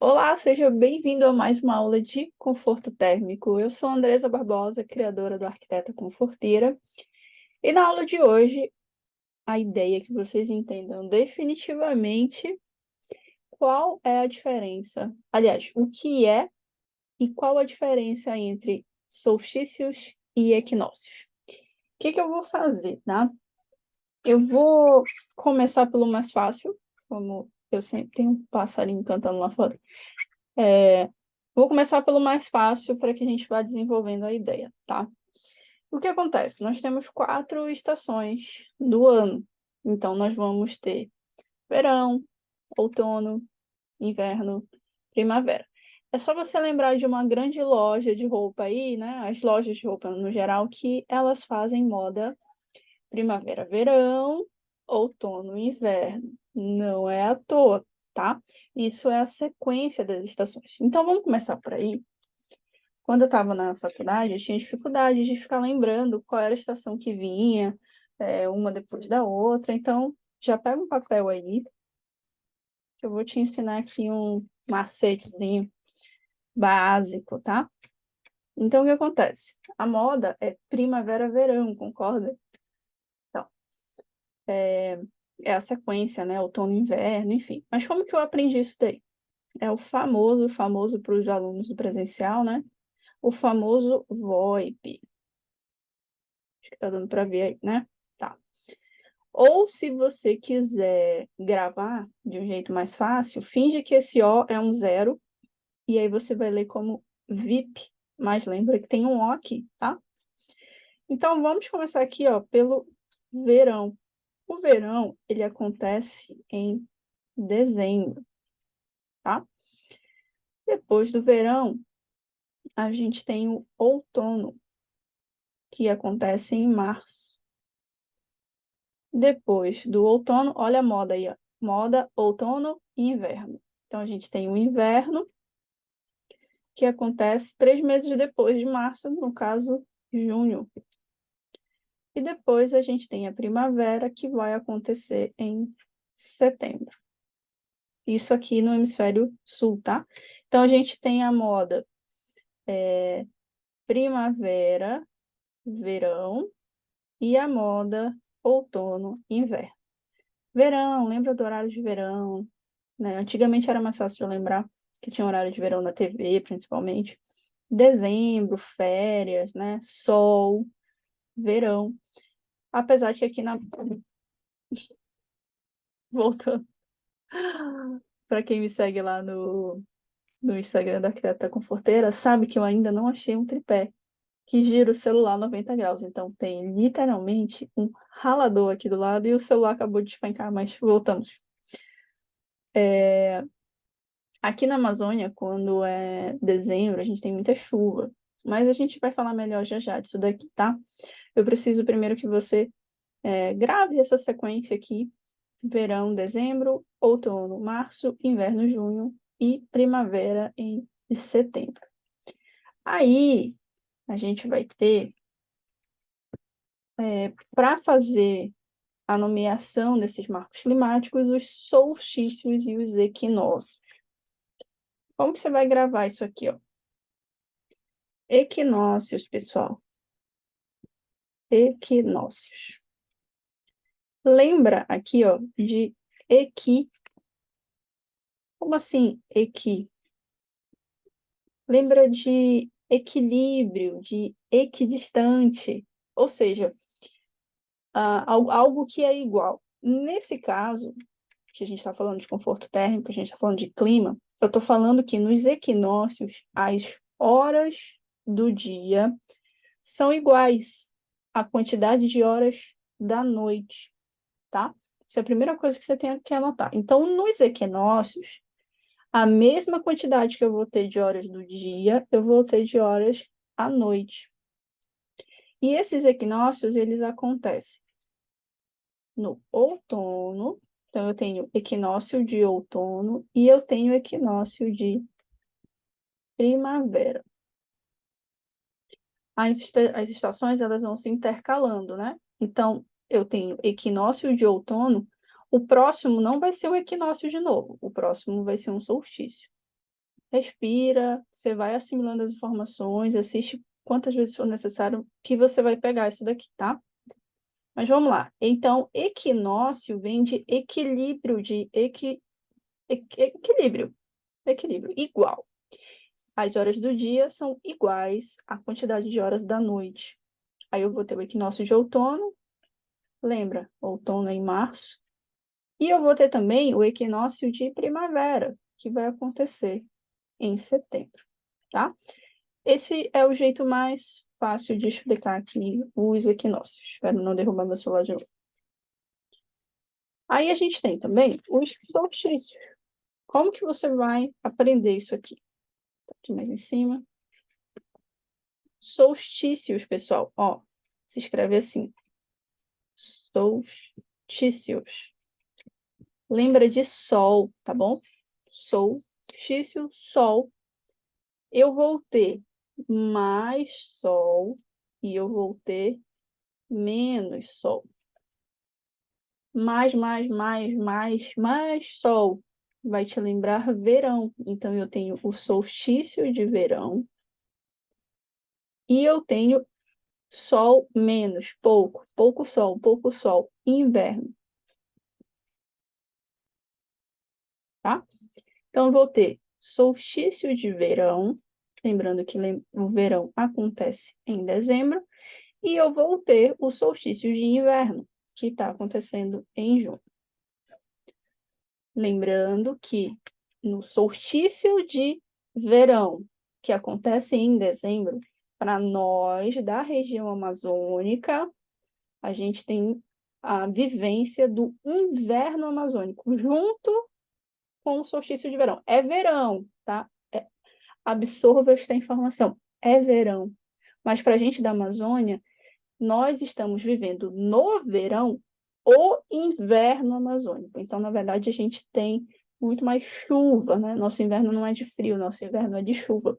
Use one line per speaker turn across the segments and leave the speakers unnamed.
Olá, seja bem-vindo a mais uma aula de conforto térmico. Eu sou a Andresa Barbosa, criadora do Arquiteta Conforteira, e na aula de hoje a ideia é que vocês entendam definitivamente qual é a diferença, aliás, o que é e qual a diferença entre solstícios e equinócios. O que eu vou fazer, tá? Eu vou começar pelo mais fácil, como eu sempre tenho um passarinho cantando lá fora. Vou começar pelo mais fácil para que a gente vá desenvolvendo a ideia, tá? O que acontece? Nós temos 4 estações do ano. Então, nós vamos ter verão, outono, inverno, primavera. É só você lembrar de uma grande loja de roupa aí, né? As lojas de roupa no geral, que elas fazem moda primavera, verão, outono, inverno. Não é à toa, tá? Isso é a sequência das estações. Então, vamos começar por aí. Quando eu estava na faculdade, eu tinha dificuldade de ficar lembrando qual era a estação que vinha, uma depois da outra. Então, já pega um papel aí, que eu vou te ensinar aqui um macetezinho básico, tá? Então, o que acontece? A moda é primavera-verão, concorda? Então, é a sequência, né? Outono, inverno, enfim. Mas como que eu aprendi isso daí? É o famoso para os alunos do presencial, né? O famoso VoIP. Acho que tá dando para ver aí, né? Tá. Ou se você quiser gravar de um jeito mais fácil, finge que esse O é um zero, e aí você vai ler como VIP, mas lembra que tem um O aqui, tá? Então, vamos começar aqui, ó, pelo verão. O verão, ele acontece em dezembro, tá? Depois do verão, a gente tem o outono, que acontece em março. Depois do outono, olha a moda aí, ó. Moda, outono e inverno. Então, a gente tem o inverno, que acontece 3 meses depois de março, no caso, junho. E depois a gente tem a primavera, que vai acontecer em setembro. Isso aqui no hemisfério sul, tá? Então, a gente tem a moda primavera, verão, e a moda outono, inverno. Verão, lembra do horário de verão, né? Antigamente era mais fácil de lembrar, que tinha horário de verão na TV, principalmente. Dezembro, férias, né? Sol, verão. Apesar de que aqui na. Voltando. Para quem me segue lá no Instagram da Arquiteta Conforteira, sabe que eu ainda não achei um tripé que gira o celular 90 graus. Então tem literalmente um ralador aqui do lado e o celular acabou de despencar, mas voltamos. Aqui na Amazônia, quando é dezembro, a gente tem muita chuva. Mas a gente vai falar melhor já já disso daqui, tá? Eu preciso primeiro que você grave essa sequência aqui: verão, dezembro, outono, março, inverno, junho e primavera em setembro. Aí, a gente vai ter, para fazer a nomeação desses marcos climáticos, os solstícios e os equinócios. Como que você vai gravar isso aqui, ó? Equinócios, pessoal. Equinócios. Lembra aqui, ó, de equi. Como assim, equi? Lembra de equilíbrio, de equidistante, ou seja, algo que é igual. Nesse caso, que a gente está falando de conforto térmico, a gente está falando de clima, eu estou falando que nos equinócios, as horas do dia são iguais à quantidade de horas da noite, tá? Essa é a primeira coisa que você tem que anotar. Então, nos equinócios, a mesma quantidade que eu vou ter de horas do dia, eu vou ter de horas à noite. E esses equinócios, eles acontecem no outono. Então, eu tenho equinócio de outono e eu tenho equinócio de primavera. As estações, elas vão se intercalando, né? Então, eu tenho equinócio de outono, o próximo não vai ser um equinócio de novo, o próximo vai ser um solstício. respira, você vai assimilando as informações, assiste quantas vezes for necessário, que você vai pegar isso daqui, tá? Mas vamos lá. Então, equinócio vem de equilíbrio, equilíbrio, igual. As horas do dia são iguais à quantidade de horas da noite. Aí eu vou ter o equinócio de outono, lembra? Outono é em março. E eu vou ter também o equinócio de primavera, que vai acontecer em setembro, tá? Esse é o jeito mais fácil de explicar aqui os equinócios. Espero não derrubar meu celular de novo. Aí a gente tem também os solstícios. Como que você vai aprender isso aqui? Tá aqui mais em cima. Solstícios, pessoal. Ó, se escreve assim. Solstícios. Lembra de sol, tá bom? Solstício, sol. Eu vou ter mais sol e eu vou ter menos sol. Mais sol vai te lembrar verão. Então, eu tenho o solstício de verão e eu tenho sol menos, pouco sol, inverno, tá? Então, eu vou ter solstício de verão, lembrando que o verão acontece em dezembro, e eu vou ter o solstício de inverno, que está acontecendo em junho. Lembrando que no solstício de verão, que acontece em dezembro, para nós da região amazônica, a gente tem a vivência do inverno amazônico, junto com o solstício de verão. É verão, tá? Absorva esta informação. É verão. Mas para a gente da Amazônia, nós estamos vivendo no verão o inverno amazônico. Então, na verdade, a gente tem muito mais chuva, né? Nosso inverno não é de frio, nosso inverno é de chuva.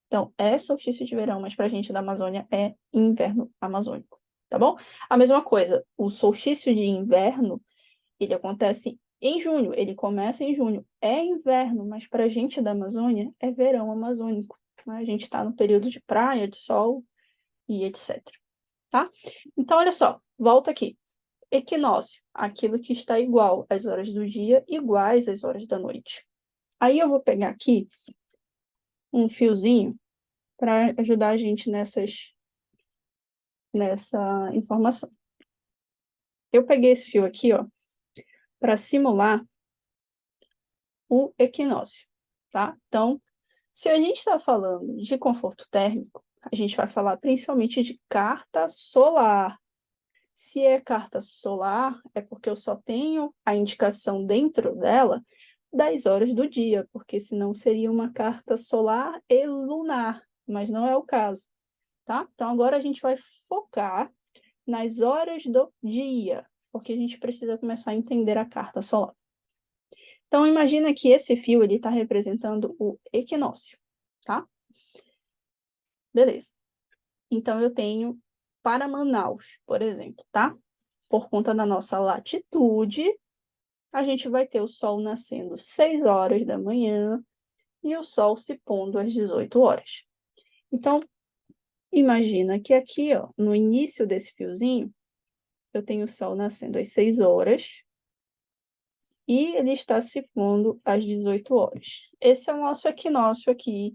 Então, é solstício de verão, mas para a gente da Amazônia é inverno amazônico, tá bom? A mesma coisa, o solstício de inverno, ele acontece em junho, ele começa em junho. É inverno, mas para a gente da Amazônia é verão amazônico, né? A gente está no período de praia, de sol e etc. Tá? Então, olha só, volta aqui. Equinócio, aquilo que está igual às horas do dia, iguais às horas da noite. Aí eu vou pegar aqui um fiozinho para ajudar a gente nessa informação. Eu peguei esse fio aqui, ó, para simular o equinócio, tá? Então, se a gente está falando de conforto térmico, a gente vai falar principalmente de carta solar. Se é carta solar, é porque eu só tenho a indicação dentro dela das horas do dia, porque senão seria uma carta solar e lunar, mas não é o caso, tá? Então, agora a gente vai focar nas horas do dia, porque a gente precisa começar a entender a carta solar. Então, imagina que esse fio ele está representando o equinócio, tá? Beleza. Então, eu tenho para Manaus, por exemplo, tá? Por conta da nossa latitude, a gente vai ter o sol nascendo às 6 horas da manhã e o sol se pondo às 18 horas. Então, imagina que aqui, ó, no início desse fiozinho, eu tenho o sol nascendo às 6 horas e ele está se pondo às 18 horas. Esse é o nosso equinócio aqui,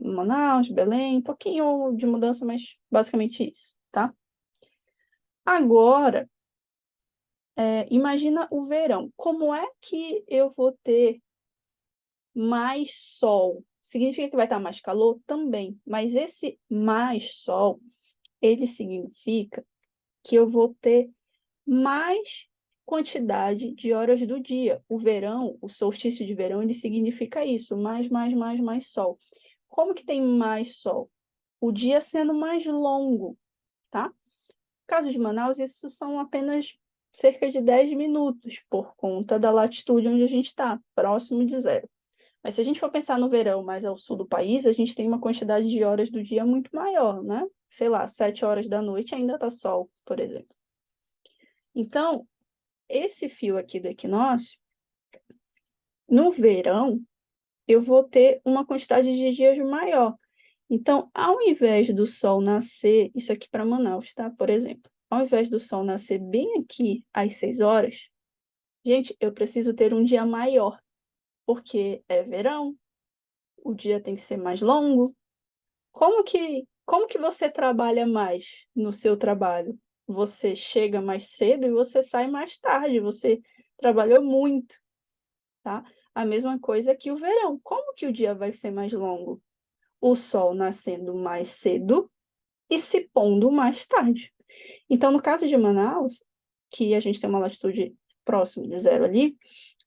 Manaus, Belém, um pouquinho de mudança, mas basicamente isso, tá? Agora, imagina o verão. Como é que eu vou ter mais sol? Significa que vai estar mais calor? Também. Mas esse mais sol, ele significa que eu vou ter mais quantidade de horas do dia. O verão, o solstício de verão, ele significa isso, mais sol. Como que tem mais sol? O dia sendo mais longo, tá? No caso de Manaus, isso são apenas cerca de 10 minutos, por conta da latitude onde a gente está, próximo de zero. Mas se a gente for pensar no verão mais ao sul do país, a gente tem uma quantidade de horas do dia muito maior, né? Sei lá, 7 horas da noite ainda está sol, por exemplo. Então, esse fio aqui do equinócio, no verão, eu vou ter uma quantidade de dias maior. Então, ao invés do Sol nascer, isso aqui para Manaus, tá? Por exemplo, ao invés do Sol nascer bem aqui às 6 horas, gente, eu preciso ter um dia maior, porque é verão, o dia tem que ser mais longo. Como que você trabalha mais no seu trabalho? Você chega mais cedo e você sai mais tarde, você trabalhou muito, tá? A mesma coisa que o verão. Como que o dia vai ser mais longo? O sol nascendo mais cedo e se pondo mais tarde. Então, no caso de Manaus, que a gente tem uma latitude próxima de zero ali,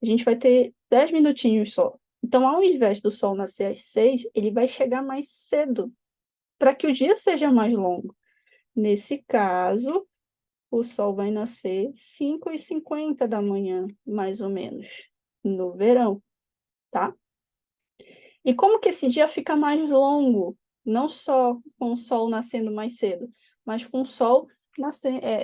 a gente vai ter 10 minutinhos só. Então, ao invés do sol nascer às 6, ele vai chegar mais cedo, para que o dia seja mais longo. Nesse caso, o sol vai nascer 5h50 da manhã, mais ou menos, no verão, tá? E como que esse dia fica mais longo? Não só com o sol nascendo mais cedo, mas com o sol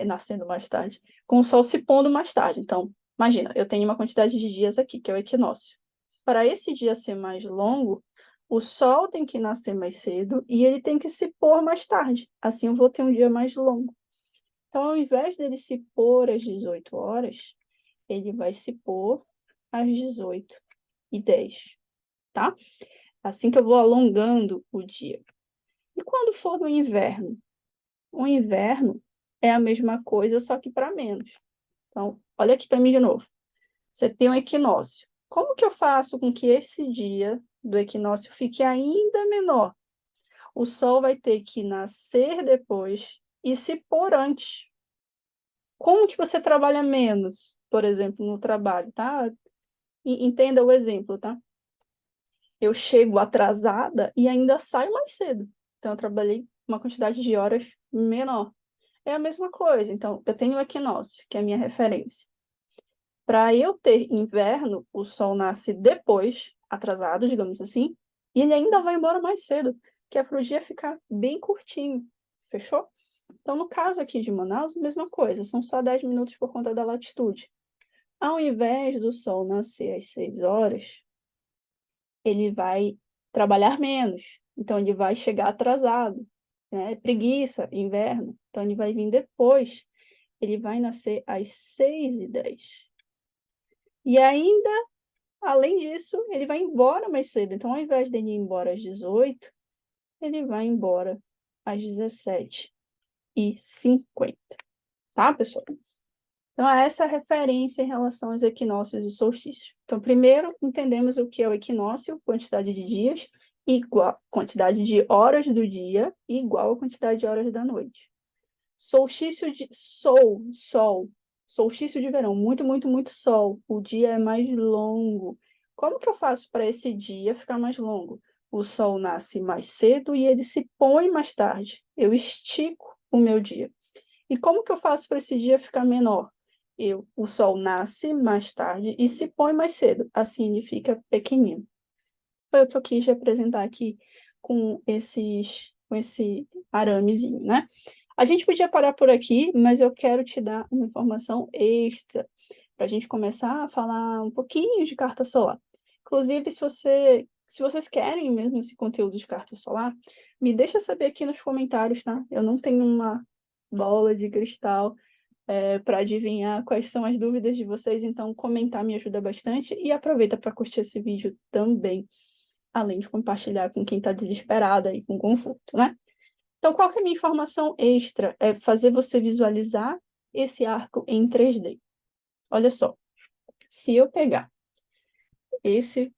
nascendo mais tarde, com o sol se pondo mais tarde. Então, imagina, eu tenho uma quantidade de dias aqui, que é o equinócio. Para esse dia ser mais longo, o sol tem que nascer mais cedo e ele tem que se pôr mais tarde. Assim eu vou ter um dia mais longo. Então, ao invés dele se pôr às 18 horas, ele vai se pôr às 18h10, tá? Assim que eu vou alongando o dia. E quando for no inverno? O inverno é a mesma coisa, só que para menos. Então, olha aqui para mim de novo. Você tem um equinócio. Como que eu faço com que esse dia do equinócio fique ainda menor? O sol vai ter que nascer depois e se pôr antes. Como que você trabalha menos, por exemplo, no trabalho, tá? Entenda o exemplo, tá? Eu chego atrasada e ainda saio mais cedo. Então, eu trabalhei uma quantidade de horas menor. É a mesma coisa. Então, eu tenho o equinócio, que é a minha referência. Para eu ter inverno, o sol nasce depois, atrasado, digamos assim, e ele ainda vai embora mais cedo, que é para o dia ficar bem curtinho. Fechou? Então, no caso aqui de Manaus, a mesma coisa, são só 10 minutos por conta da latitude. Ao invés do sol nascer às 6 horas, ele vai trabalhar menos, então ele vai chegar atrasado, né? Preguiça, inverno, então ele vai vir depois, ele vai nascer às 6h10. E ainda, além disso, ele vai embora mais cedo, então ao invés dele ir embora às 18, ele vai embora às 17h50, tá, pessoal? Então, essa é a referência em relação aos equinócios e solstícios. Então, primeiro, entendemos o que é o equinócio, quantidade de dias, igual quantidade de horas do dia, igual a quantidade de horas da noite. Solstício de sol. Solstício de verão, muito, muito, muito sol. O dia é mais longo. Como que eu faço para esse dia ficar mais longo? O sol nasce mais cedo e ele se põe mais tarde. Eu estico o meu dia. E como que eu faço para esse dia ficar menor? O sol nasce mais tarde e se põe mais cedo, assim ele fica pequenino. Foi o que eu quis representar aqui com esse aramezinho, né? A gente podia parar por aqui, mas eu quero te dar uma informação extra para a gente começar a falar um pouquinho de carta solar. Inclusive, se vocês querem mesmo esse conteúdo de carta solar, me deixa saber aqui nos comentários, tá? Eu não tenho uma bola de cristal para adivinhar quais são as dúvidas de vocês, então comentar me ajuda bastante e aproveita para curtir esse vídeo também, além de compartilhar com quem está desesperado aí com conforto, né? Então, qual que é a minha informação extra? É fazer você visualizar esse arco em 3D. Olha só, se eu pegar esse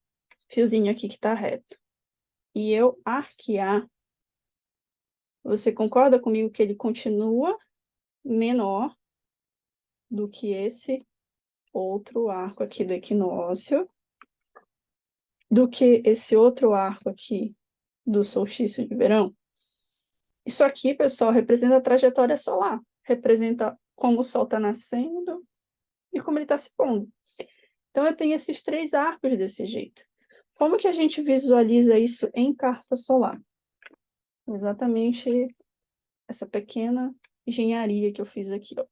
fiozinho aqui que está reto e eu arquear, você concorda comigo que ele continua menor do que esse outro arco aqui do equinócio, do que esse outro arco aqui do solstício de verão? Isso aqui, pessoal, representa a trajetória solar, representa como o Sol está nascendo e como ele está se pondo. Então, eu tenho esses 3 arcos desse jeito. Como que a gente visualiza isso em carta solar? Exatamente essa pequena engenharia que eu fiz aqui, ó.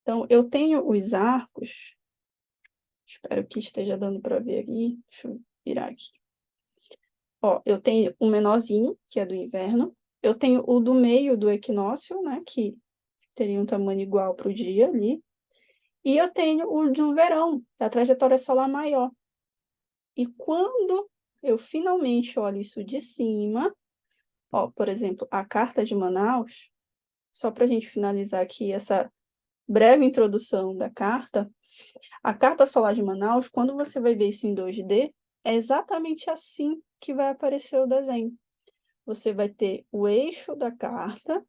Então, eu tenho os arcos, espero que esteja dando para ver aqui, deixa eu virar aqui. Ó, eu tenho o menorzinho, que é do inverno. Eu tenho o do meio do equinócio, né? Que teria um tamanho igual para o dia ali. E eu tenho o do verão, da trajetória solar maior. E quando eu finalmente olho isso de cima, ó, por exemplo, a carta de Manaus, só para a gente finalizar aqui essa breve introdução da carta, a carta solar de Manaus, quando você vai ver isso em 2D, é exatamente assim que vai aparecer o desenho. Você vai ter o eixo da carta,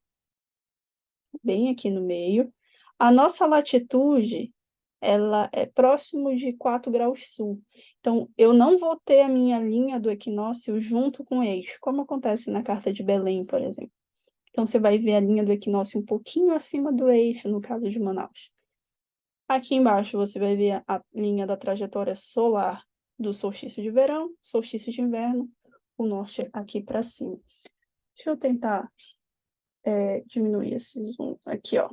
bem aqui no meio. A nossa latitude, ela é próximo de 4 graus sul. Então, eu não vou ter a minha linha do equinócio junto com o eixo, como acontece na carta de Belém, por exemplo. Então, você vai ver a linha do equinócio um pouquinho acima do eixo, no caso de Manaus. Aqui embaixo, você vai ver a linha da trajetória solar do solstício de verão, solstício de inverno, o norte aqui para cima. Deixa eu tentar diminuir esse zoom aqui, ó.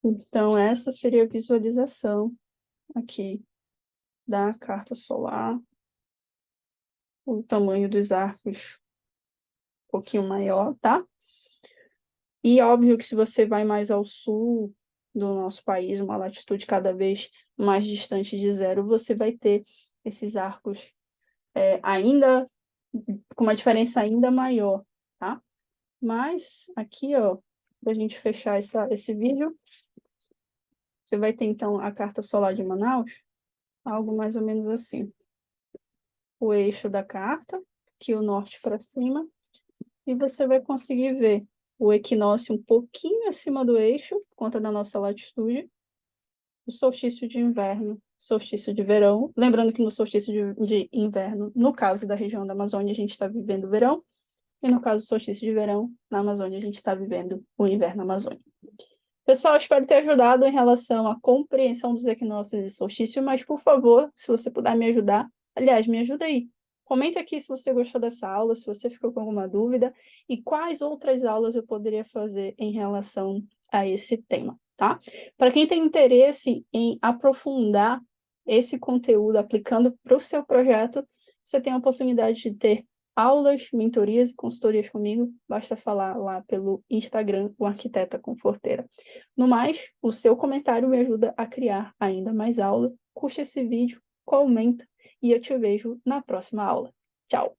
Então, essa seria a visualização aqui da carta solar. O tamanho dos arcos um pouquinho maior, tá? E óbvio que se você vai mais ao sul do nosso país, uma latitude cada vez mais distante de zero, você vai ter esses arcos ainda com uma diferença ainda maior, tá? Mas aqui, ó, para a gente fechar esse vídeo, você vai ter então a carta solar de Manaus, algo mais ou menos assim. O eixo da carta, que o norte para cima, e você vai conseguir ver o equinócio um pouquinho acima do eixo, por conta da nossa latitude, o solstício de inverno, solstício de verão. Lembrando que no solstício de inverno, no caso da região da Amazônia, a gente está vivendo o verão, e no caso do solstício de verão, na Amazônia, a gente está vivendo o inverno amazônico. Pessoal, espero ter ajudado em relação à compreensão dos equinócios e solstício, mas, por favor, se você puder me ajudar, aliás, me ajuda aí. Comenta aqui se você gostou dessa aula, se você ficou com alguma dúvida e quais outras aulas eu poderia fazer em relação a esse tema, tá? Para quem tem interesse em aprofundar esse conteúdo aplicando para o seu projeto, você tem a oportunidade de ter aulas, mentorias e consultorias comigo, basta falar lá pelo Instagram, o Arquiteta Conforteira. No mais, o seu comentário me ajuda a criar ainda mais aula. Curte esse vídeo, comenta e eu te vejo na próxima aula. Tchau!